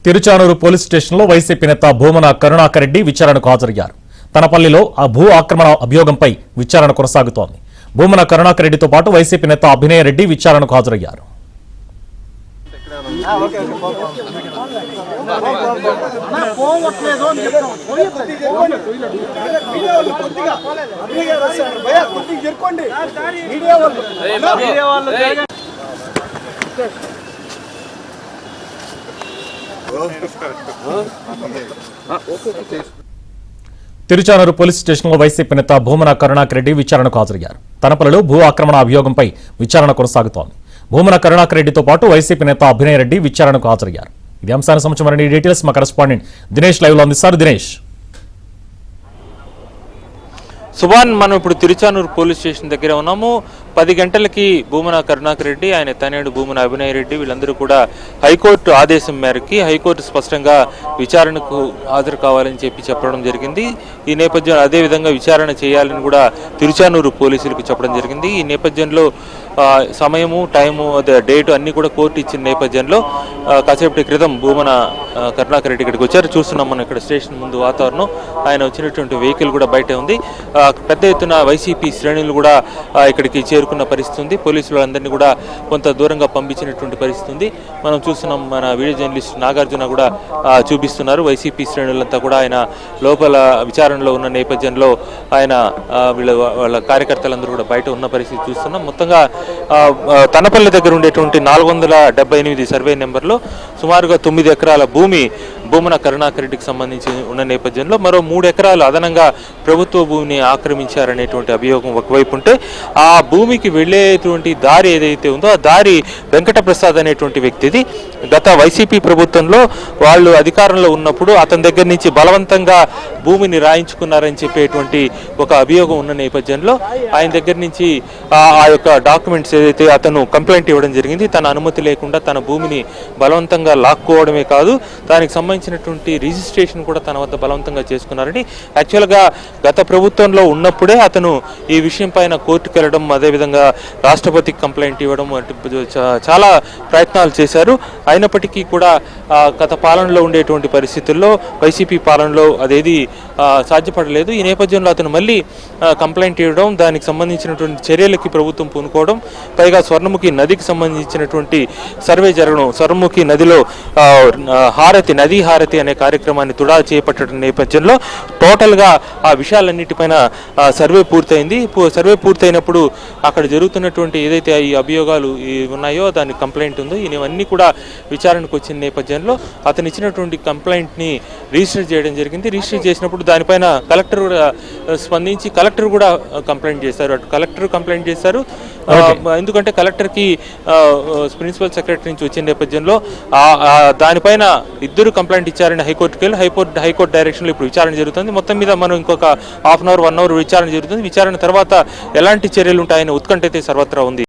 Tiruchanur police స్టేషన్లో YCP నేత భూమన కరుణాకర్ రెడ్డి విచారణకు హాజరయ్యారు. తనపల్లిలో ఆ భూ ఆక్రమణ అభియోగంపై విచారణ కొనసాగుతోంది. భూమన కరుణాకర్ రెడ్డితో పాటు వైసీపీ నేత అభినయ్ రెడ్డి విచారణకు హాజరయ్యారు. తిరుచానూరు పోలీస్ స్టేషన్లో వైసీపీ నేత భూమన కరుణాకర్ రెడ్డి విచారణకు హాజరయ్యారు. తనపల్లిలో భూ ఆక్రమణ అభియోగంపై విచారణ కొనసాగుతోంది. భూమన కరుణాకర్ రెడ్డితో పాటు వైసీపీ నేత అభినయ్ రెడ్డి విచారణకు హాజరయ్యారు. ఇది అంశానికి సంబంధించిన మరిన్ని డీటెయిల్స్ మా కరెస్పాండెంట్ దినేష్ లైవ్ లో అందిస్తారు. దినేష్, సుభాన్, మనం ఇప్పుడు తిరుచానూరు పోలీస్ స్టేషన్ దగ్గర ఉన్నాము. 10 గంటలకి భూమన కరుణాకర్ రెడ్డి, ఆయన తనయుడు భూమన అభినయ్ రెడ్డి వీళ్ళందరూ కూడా హైకోర్టు ఆదేశం మేరకి హైకోర్టు స్పష్టంగా విచారణకు హాజరు కావాలని చెప్పడం జరిగింది. ఈ నేపథ్యంలో అదేవిధంగా విచారణ చేయాలని కూడా తిరుచానూరు పోలీసులకు చెప్పడం జరిగింది. ఈ నేపథ్యంలో సమయము, టైము, డేటు అన్నీ కూడా కోర్టు ఇచ్చిన నేపథ్యంలో కాసేపటి క్రితం భూమన కరుణాకర్ రెడ్డి ఇక్కడికి వచ్చారు. చూస్తున్నాం మనం ఇక్కడ స్టేషన్ ముందు వాతావరణం. ఆయన వచ్చినటువంటి వెహికల్ కూడా బయటే ఉంది. పెద్ద ఎత్తున వైసీపీ శ్రేణులు కూడా ఇక్కడికి చేరుకున్న పరిస్థితి ఉంది. పోలీసులు అందరినీ కూడా కొంత దూరంగా పంపించినటువంటి పరిస్థితి ఉంది. మనం చూస్తున్నాం, మన వీడియో జర్నలిస్ట్ నాగార్జున కూడా చూపిస్తున్నారు. వైసీపీ శ్రేణులంతా కూడా ఆయన లోపల విచారణలో ఉన్న నేపథ్యంలో ఆయన వాళ్ళ కార్యకర్తలందరూ కూడా బయట ఉన్న పరిస్థితి చూస్తున్నాం. మొత్తంగా తనపల్లి దగ్గర ఉండేటువంటి 478 సర్వే నెంబర్లో సుమారుగా 9 ఎకరాల భూమి భూమన కరుణాకర్ రెడ్డికి సంబంధించి ఉన్న నేపథ్యంలో మరో 3 ఎకరాలు అదనంగా ప్రభుత్వ భూమిని ఆక్రమించారనేటువంటి అభియోగం ఒకవైపు ఉంటే, ఆ భూమికి వెళ్ళేటువంటి దారి ఏదైతే ఉందో ఆ దారి వెంకటప్రసాద్ అనేటువంటి వ్యక్తిది. గత వైసీపీ ప్రభుత్వంలో వాళ్ళు అధికారంలో ఉన్నప్పుడు అతని దగ్గర నుంచి బలవంతంగా భూమిని రాయించుకున్నారని చెప్పేటువంటి ఒక అభియోగం ఉన్న నేపథ్యంలో ఆయన దగ్గర నుంచి ఆ యొక్క డాక్యుమెంట్స్ ఏదైతే అతను కంప్లైంట్ ఇవ్వడం జరిగింది. తన అనుమతి లేకుండా తన భూమిని బలవంతంగా లాక్కోవడమే కాదు, దానికి సంబంధించినటువంటి రిజిస్ట్రేషన్ కూడా తన వద్ద బలవంతంగా చేసుకున్నారని యాక్చువల్గా గత ప్రభుత్వంలో ఉన్నప్పుడే అతను ఈ విషయం పైన కోర్టుకు వెళ్ళడం, అదేవిధంగా రాష్ట్రపతికి కంప్లైంట్ ఇవ్వడం చాలా ప్రయత్నాలు చేశారు. అయినప్పటికీ కూడా గత పాలనలో ఉండేటువంటి పరిస్థితుల్లో వైసీపీ పాలనలో అదేది సాధ్యపడలేదు. ఈ నేపథ్యంలో అతను మళ్ళీ కంప్లైంట్ ఇవ్వడం, దానికి సంబంధించినటువంటి చర్యలకి ప్రభుత్వం పూనుకోవడం, పైగా స్వర్ణముఖి నదికి సంబంధించినటువంటి సర్వే జరగడం, స్వర్ణముఖి నదిలో నదీ హారతి అనే కార్యక్రమాన్ని తుడా చేపట్టడం నేపథ్యంలో టోటల్గా ఆ విషయాలన్నిటిపైన సర్వే పూర్తయింది. సర్వే పూర్తయినప్పుడు అక్కడ జరుగుతున్నటువంటి ఏదైతే ఈ అభియోగాలు ఉన్నాయో దాని కంప్లైంట్ ఉందో ఇవన్నీ కూడా విచారణకు వచ్చిన నేపథ్యంలో అతను ఇచ్చినటువంటి కంప్లైంట్ని రిజిస్టర్ చేయడం జరిగింది. రిజిస్టర్ చేసినప్పుడు దానిపైన కలెక్టర్ కూడా స్పందించి కలెక్టర్ కూడా కంప్లైంట్ చేశారు. అటు కలెక్టర్ కంప్లైంట్ చేశారు, ఎందుకంటే కలెక్టర్కి ప్రిన్సిపల్ సెక్రటరీ నుంచి వచ్చిన నేపథ్యంలో దానిపైన ఇద్దరు కంప్లైంట్ ఇచ్చారని హైకోర్టుకి వెళ్ళి హైకోర్టు డైరెక్షన్లో ఇప్పుడు విచారణ జరుగుతుంది. మొత్తం మీద మనం ఇంకొక 1 అవర్ విచారణ జరుగుతుంది. విచారణ తర్వాత ఎలాంటి చర్యలు ఉంటాయనే ఉత్కంఠ అయితే సర్వత్రా ఉంది.